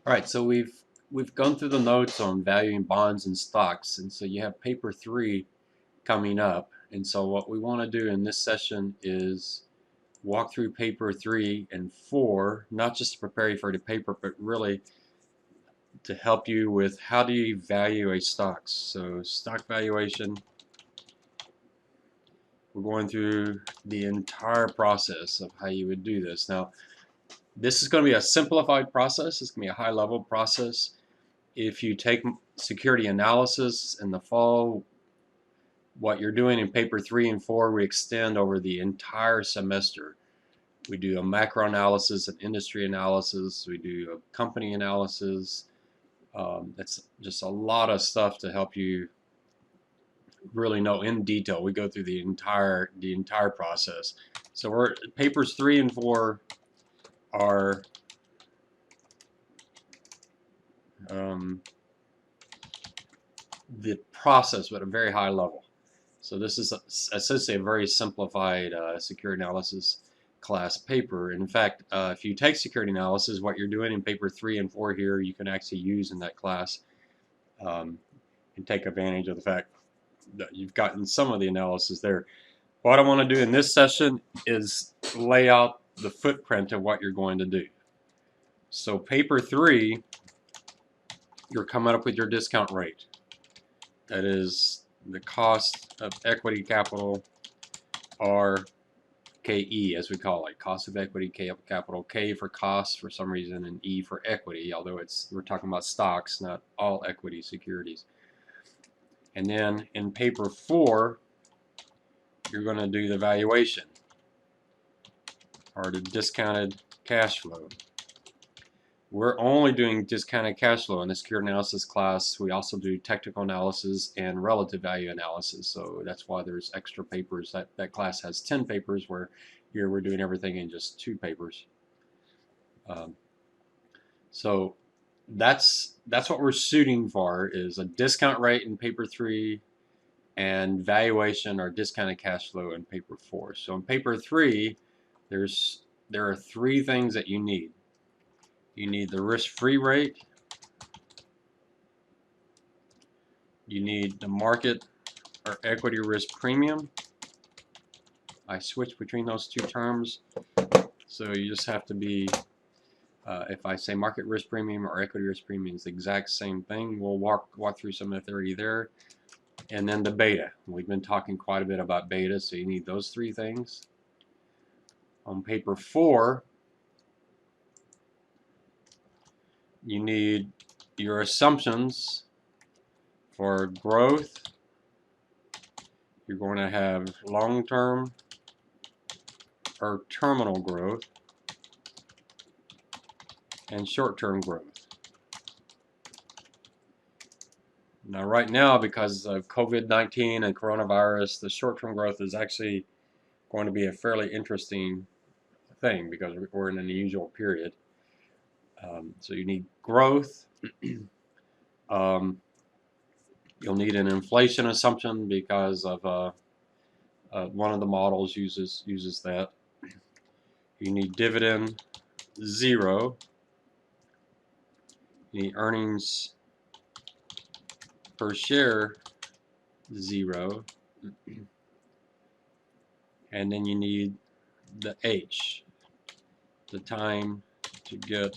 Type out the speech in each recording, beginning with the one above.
All right, so we've gone through the notes on valuing bonds and stocks, and so you have paper 3 coming up. And so what we want to do in this session is walk through paper 3 and 4, not just to prepare you for the paper, but really to help you with how do you value a stock. So stock valuation, we're going through the entire process of how you would do this. Now, this is going to be a simplified process. It's going to be a high-level process. If you take security analysis in the fall, what you're doing in paper 3 and 4, we extend over the entire semester. We do a macro analysis, an industry analysis, we do a company analysis. It's just a lot of stuff to help you really know in detail. We go through the entire process. So we're papers 3 and 4 are the process, but at a very high level. So this is essentially a very simplified security analysis class paper. In fact, if you take security analysis, what you're doing in paper 3 and 4 here, you can actually use in that class and take advantage of the fact that you've gotten some of the analysis there. What I want to do in this session is lay out the footprint of what you're going to do. So paper 3, you're coming up with your discount rate. That is the cost of equity capital, or KE as we call it, cost of equity capital, K for cost for some reason, and E for equity, although we're talking about stocks, not all equity securities. And then in paper 4, you're going to do the valuation, or the discounted cash flow. We're only doing discounted cash flow in the security analysis class. We also do technical analysis and relative value analysis, so that's why there's extra papers. That class has 10 papers, where here we're doing everything in just 2 papers. So that's what we're shooting for, is a discount rate in paper 3 and valuation or discounted cash flow in paper 4. So in paper 3, there are 3 things that you need. You need the risk-free rate, you need the market or equity risk premium. I switch between those 2 terms, so you just have to be, if I say market risk premium or equity risk premium, it's the exact same thing. We'll walk through some of the theory there. And then the beta. We've been talking quite a bit about beta, so you need those 3 things. On paper 4, you need your assumptions for growth. You're going to have long-term or terminal growth and short-term growth. Now right now, because of COVID-19 and coronavirus, the short-term growth is actually going to be a fairly interesting thing, because we're in an unusual period. So you need growth. You'll need an inflation assumption, because of one of the models uses that. You need dividend 0. You need earnings per share 0. And then you need the H, the time to get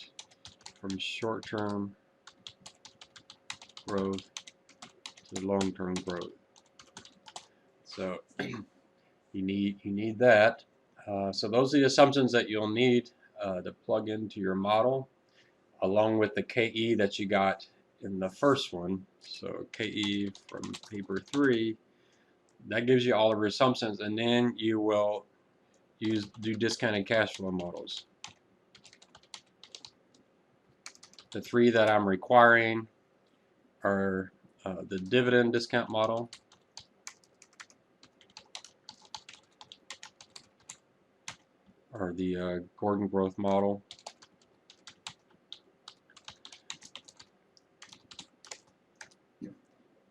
from short-term growth to long-term growth. So you need that. So those are the assumptions that you'll need to plug into your model, along with the KE that you got in the first one. So KE from paper 3, that gives you all of your assumptions, and then you will do discounted cash flow models. The 3 that I'm requiring are the dividend discount model, or the Gordon growth model,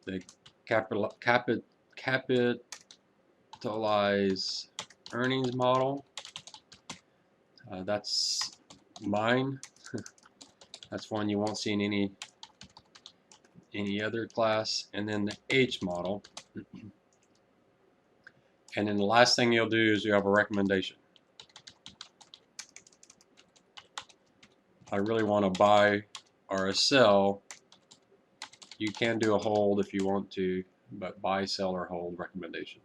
the capitalize earnings model. That's mine. That's one you won't see in any other class. And then the H model. And then the last thing you'll do is you have a recommendation. I really want to buy or sell. You can do a hold if you want to, but buy, sell, or hold recommendation.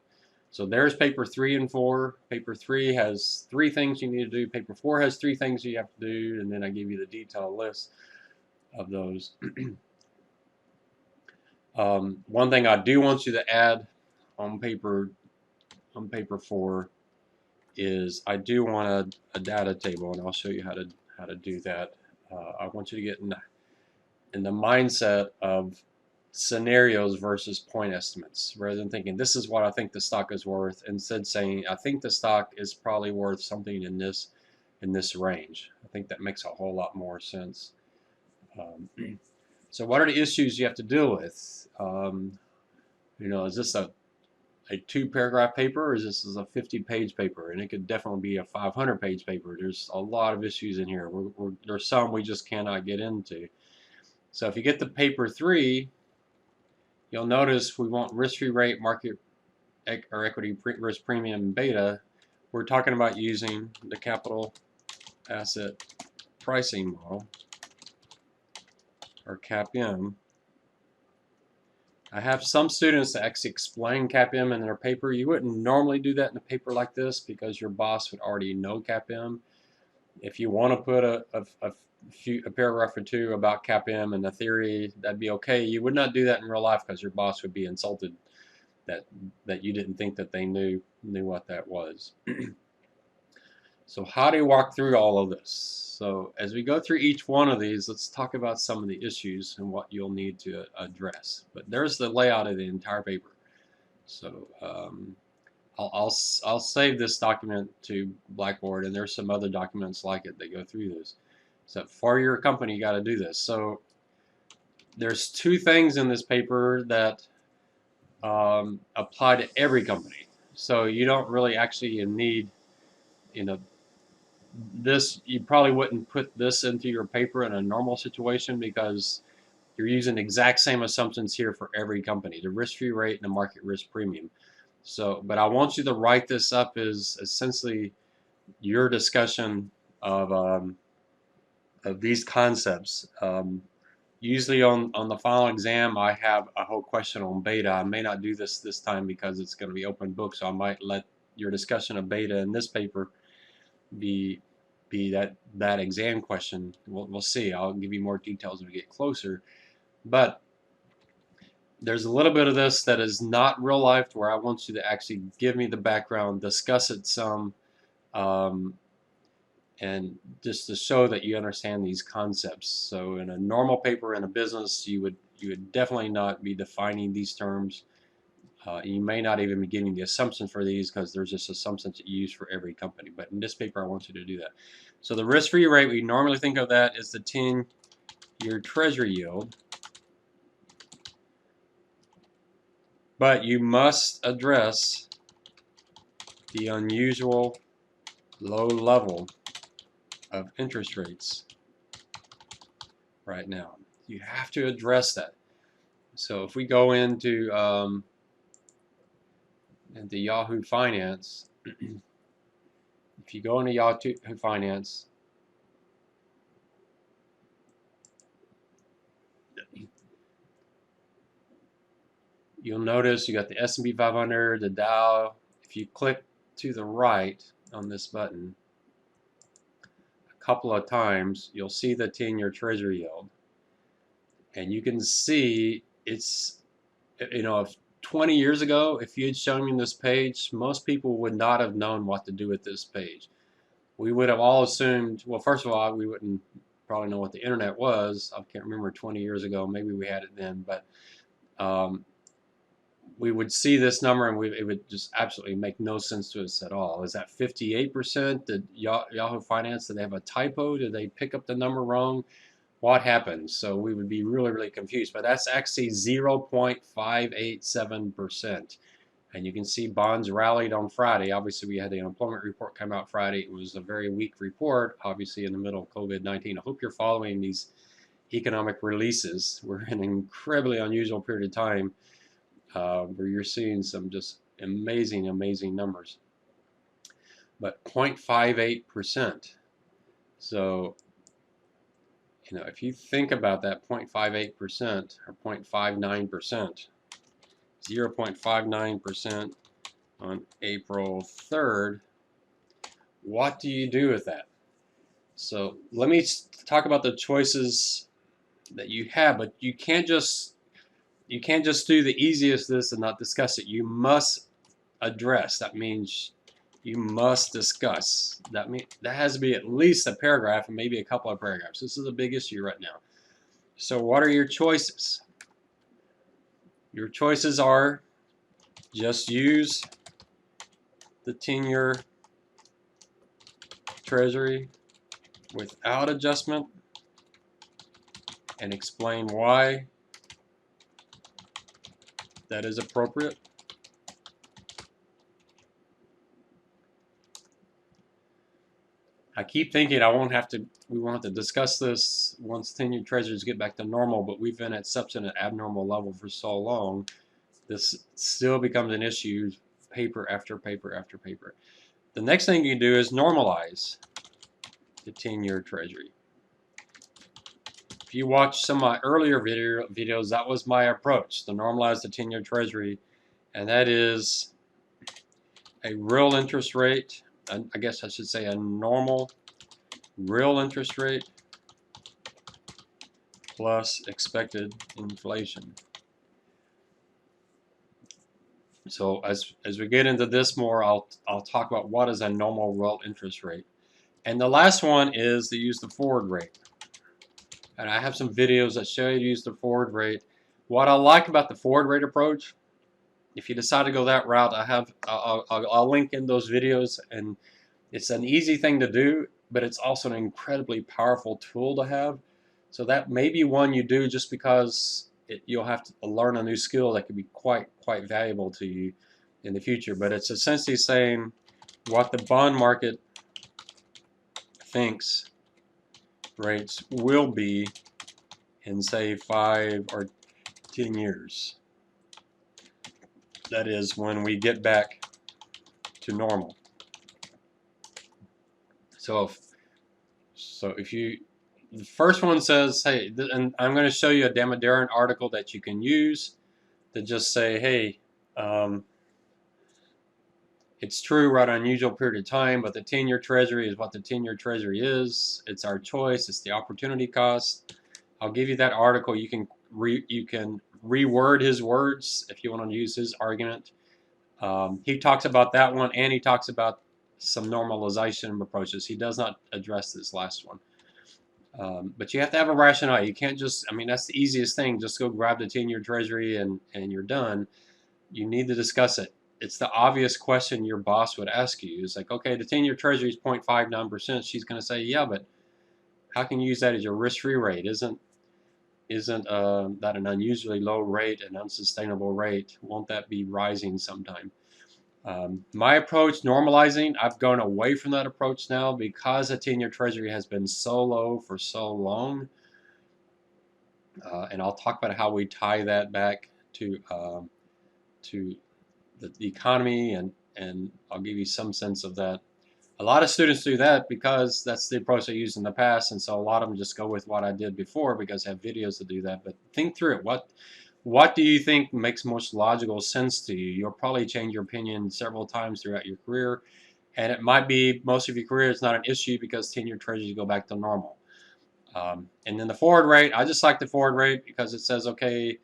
So there's paper 3 and 4. Paper 3 has 3 things you need to do. Paper 4 has 3 things you have to do, and then I give you the detailed list of those. One thing I do want you to add on paper 4 is I do want a data table, and I'll show you how to do that. I want you to get in the mindset of scenarios versus point estimates, rather than thinking this is what I think the stock is worth. Instead, saying I think the stock is probably worth something in this range. I think that makes a whole lot more sense. So what are the issues you have to deal with? Is this a 2-paragraph paper, or is this a 50-page paper? And it could definitely be a 500-page paper. There's a lot of issues in here. There's some we just cannot get into. So if you get the paper 3, you'll notice we want risk-free rate, market or equity risk premium, and beta. We're talking about using the capital asset pricing model, or CAPM. I have some students that actually explain CAPM in their paper. You wouldn't normally do that in a paper like this because your boss would already know CAPM. If you want to put a paragraph or 2 about CAPM and the theory, that'd be okay. You would not do that in real life because your boss would be insulted that you didn't think that they knew what that was. So how do you walk through all of this? So as we go through each one of these, let's talk about some of the issues and what you'll need to address. But there's the layout of the entire paper. So I'll save this document to Blackboard, and there's some other documents like it that go through this. So for your company, you got to do this. So there's 2 things in this paper that apply to every company. So you don't really actually need, this. You probably wouldn't put this into your paper in a normal situation because you're using the exact same assumptions here for every company, the risk-free rate and the market risk premium. So, but I want you to write this up as essentially your discussion of these concepts. Usually on the final exam, I have a whole question on beta. I may not do this time because it's going to be open book, so I might let your discussion of beta in this paper be that exam question. We'll see. I'll give you more details as we get closer. But there's a little bit of this that is not real life, where I want you to actually give me the background, discuss it some, and just to show that you understand these concepts. So in a normal paper in a business, you would definitely not be defining these terms. You may not even be giving the assumption for these because there's just assumptions that you use for every company. But in this paper, I want you to do that. So the risk-free rate, we normally think of that as the 10-year Treasury yield. But you must address the unusual low level of interest rates right now. You have to address that. So if we go into Yahoo Finance, if you go into Yahoo Finance, you'll notice you got the S&P 500, the Dow. If you click to the right on this button a couple of times, you'll see the 10-year Treasury yield. And you can see it's, if 20 years ago, if you had shown me this page, most people would not have known what to do with this page. We would have all assumed, well, first of all, we wouldn't probably know what the internet was. I can't remember 20 years ago. Maybe we had it then, but we would see this number and it would just absolutely make no sense to us at all. Is that 58%? Did Yahoo Finance, did they have a typo? Did they pick up the number wrong? What happened? So we would be really, really confused. But that's actually 0.587%. And you can see bonds rallied on Friday. Obviously, we had the unemployment report come out Friday. It was a very weak report, obviously in the middle of COVID-19. I hope you're following these economic releases. We're in an incredibly unusual period of time where you're seeing some just amazing, amazing numbers. But 0.58%. So, you know, if you think about that 0.58% or 0.59%, 0.59% on April 3rd, what do you do with that? So let me talk about the choices that you have, but you can't just do the easiest this and not discuss it. You must address. That means you must discuss. That has to be at least a paragraph and maybe a couple of paragraphs. This is a big issue right now. So what are your choices? Your choices are just use the 10-year Treasury without adjustment and explain why that is appropriate. I keep thinking we won't have to discuss this once 10-year treasuries get back to normal, but we've been at such an abnormal level for so long, this still becomes an issue, paper after paper after paper. The next thing you do is normalize the 10-year treasury. If you watch some of my earlier videos, that was my approach, to normalize the 10-year treasury, and that is a real interest rate, I guess I should say a normal real interest rate plus expected inflation. So as we get into this more, I'll talk about what is a normal real interest rate. And the last one is to use the forward rate. And I have some videos that show you to use the forward rate. What I like about the forward rate approach, if you decide to go that route, I'll link in those videos, and it's an easy thing to do, but it's also an incredibly powerful tool to have. So that may be one you do just because you'll have to learn a new skill that could be quite valuable to you in the future. But it's essentially saying what the bond market thinks rates will be in, say, 5 or 10 years. That is when we get back to normal. So if you, the first one says, hey, and I'm going to show you a Damodaran article that you can use to just say, hey, it's true, we're at an unusual period of time, but the 10-year treasury is what the 10-year treasury is. It's our choice. It's the opportunity cost. I'll give you that article. You can reword his words if you want to use his argument. He talks about that one, and he talks about some normalization approaches. He does not address this last one. But you have to have a rationale. You can't just, I mean, that's the easiest thing. Just go grab the 10-year treasury and you're done. You need to discuss it. It's the obvious question your boss would ask you. It's like, okay, the 10-year treasury is 0.59%. She's going to say, yeah, but how can you use that as your risk-free rate? Isn't that an unusually low rate, an unsustainable rate? Won't that be rising sometime? My approach, normalizing, I've gone away from that approach now because the 10-year treasury has been so low for so long. And I'll talk about how we tie that back to the economy, and I'll give you some sense of that. A lot of students do that because that's the approach I used in the past, and so a lot of them just go with what I did before because I have videos to do that. But think through it. What do you think makes most logical sense to you? You'll probably change your opinion several times throughout your career, and it might be most of your career is not an issue because 10-year treasuries go back to normal. And then the forward rate, I just like the forward rate because it says, okay,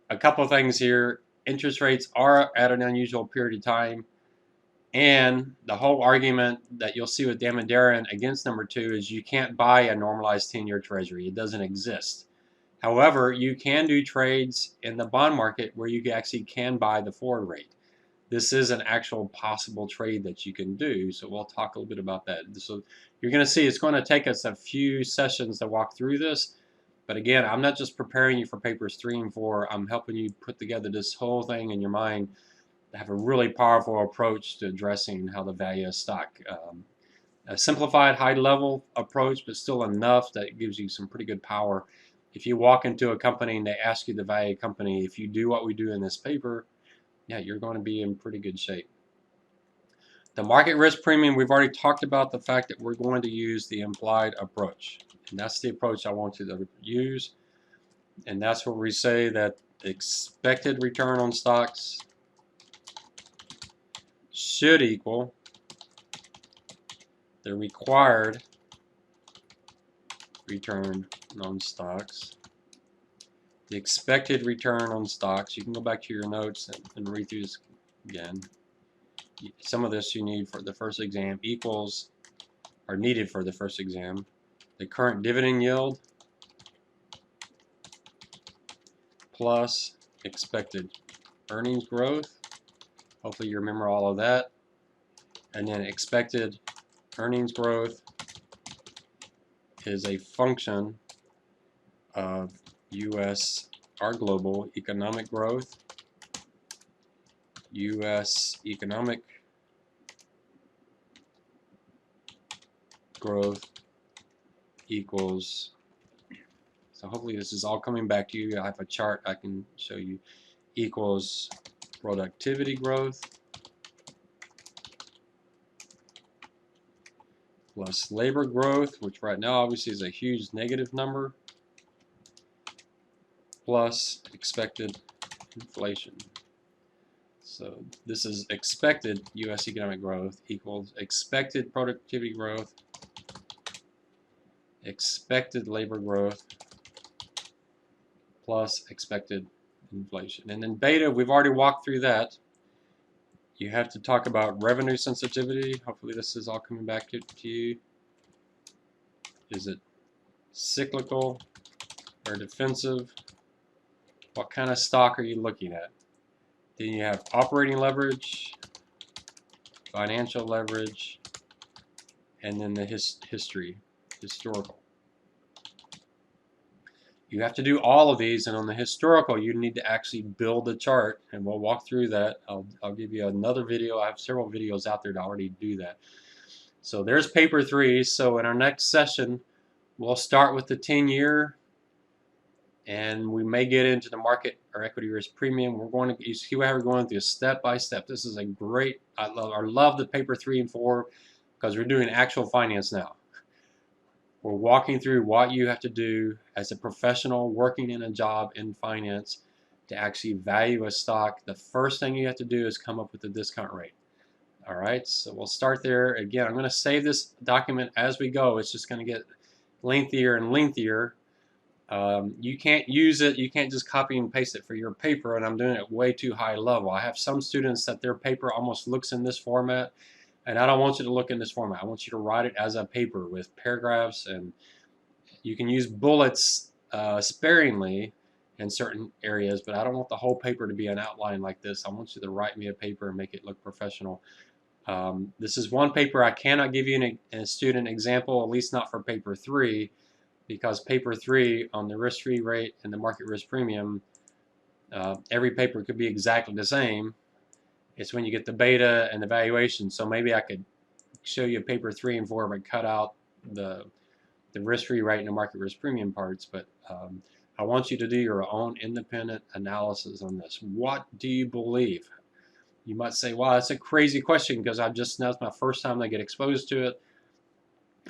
a couple of things here. Interest rates are at an unusual period of time, and the whole argument that you'll see with Damodaran against number 2 is you can't buy a normalized 10-year treasury. It doesn't exist. However, you can do trades in the bond market where you actually can buy the forward rate. This is an actual possible trade that you can do, so we'll talk a little bit about that. So you're going to see it's going to take us a few sessions to walk through this, but again, I'm not just preparing you for papers 3 and 4. I'm helping you put together this whole thing in your mind to have a really powerful approach to addressing how to value a stock. A simplified high-level approach, but still enough that gives you some pretty good power. If you walk into a company and they ask you the value of the company, if you do what we do in this paper, yeah, you're going to be in pretty good shape. The market risk premium, we've already talked about the fact that we're going to use the implied approach. And that's the approach I want you to use. And that's where we say that expected return on stocks should equal the required return on stocks. The expected return on stocks, you can go back to your notes and read through this again. Some of this you need for the first exam equals, are needed for the first exam, the current dividend yield plus expected earnings growth. Hopefully you remember all of that. And then expected earnings growth is a function of U.S. our global economic growth, U.S. economic growth equals, so hopefully this is all coming back to you. I have a chart I can show you, equals productivity growth plus labor growth, which right now obviously is a huge negative number, plus expected inflation. So this is expected U.S. economic growth equals expected productivity growth, expected labor growth, plus expected inflation. And then beta, we've already walked through that. You have to talk about revenue sensitivity. Hopefully this is all coming back to you. Is it cyclical or defensive? What kind of stock are you looking at? Then you have operating leverage, financial leverage, and then the historical. You have to do all of these, and on the historical you need to actually build the chart, and we'll walk through that. I'll give you another video. I have several videos out there to already do that. So there's paper 3. So in our next session we'll start with the 10-year, and we may get into the market or equity risk premium. We're going to, you see how we're going through step by step. This is a great, I love the paper 3 and 4 because we're doing actual finance now. We're walking through what you have to do as a professional working in a job in finance to actually value a stock. The first thing you have to do is come up with the discount rate. All right, so we'll start there. Again, I'm going to save this document as we go. It's just going to get lengthier and lengthier. You can't use it, you can't just copy and paste it for your paper, and I'm doing it way too high level. I have some students that their paper almost looks in this format, and I don't want you to look in this format. I want you to write it as a paper with paragraphs, and you can use bullets sparingly in certain areas, but I don't want the whole paper to be an outline like this. I want you to write me a paper and make it look professional. This is one paper I cannot give you a student example, at least not for paper 3, because paper 3 on the risk-free rate and the market risk premium, every paper could be exactly the same. It's when you get the beta and the valuation. So maybe I could show you paper 3 and 4 but cut out the risk-free rate and the market risk premium parts. But I want you to do your own independent analysis on this. What do you believe? You might say, wow, that's a crazy question because that's my first time I get exposed to it.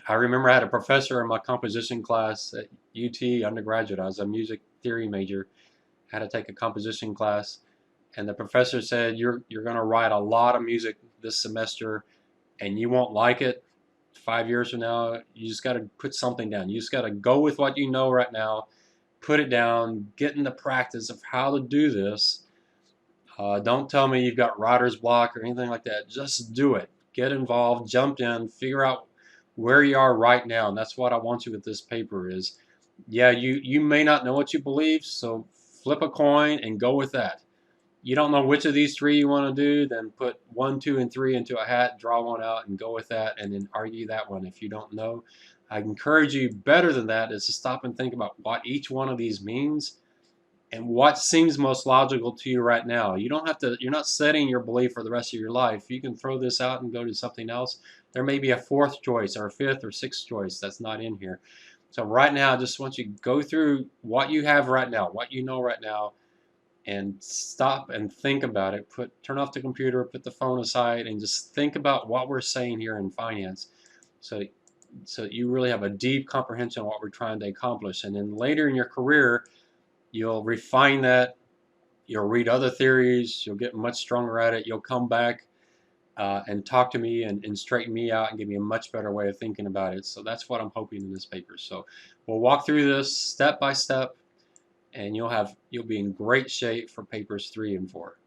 I remember I had a professor in my composition class at UT undergraduate. I was a music theory major. I had to take a composition class, and the professor said, you're going to write a lot of music this semester, and you won't like it 5 years from now. You just got to put something down. You just got to go with what you know right now, put it down, get in the practice of how to do this. Don't tell me you've got writer's block or anything like that. Just do it. Get involved, jump in, figure out where you are right now. And that's what I want you with this paper is, yeah, you may not know what you believe, so flip a coin and go with that. You don't know which of these 3 you want to do, then put 1, 2, and 3 into a hat, draw one out, and go with that, and then argue that one. If you don't know, I encourage you better than that is to stop and think about what each one of these means and what seems most logical to you right now. You don't have to, you're not setting your belief for the rest of your life. You can throw this out and go to something else. There may be a fourth choice or a fifth or sixth choice that's not in here. So right now, I just want you to go through what you have right now, what you know right now, and stop and think about it. Turn off the computer, put the phone aside, and just think about what we're saying here in finance. So you really have a deep comprehension of what we're trying to accomplish. And then later in your career, you'll refine that. You'll read other theories. You'll get much stronger at it. You'll come back and talk to me and straighten me out and give me a much better way of thinking about it. So that's what I'm hoping in this paper. So we'll walk through this step by step, and you'll be in great shape for papers 3 and 4.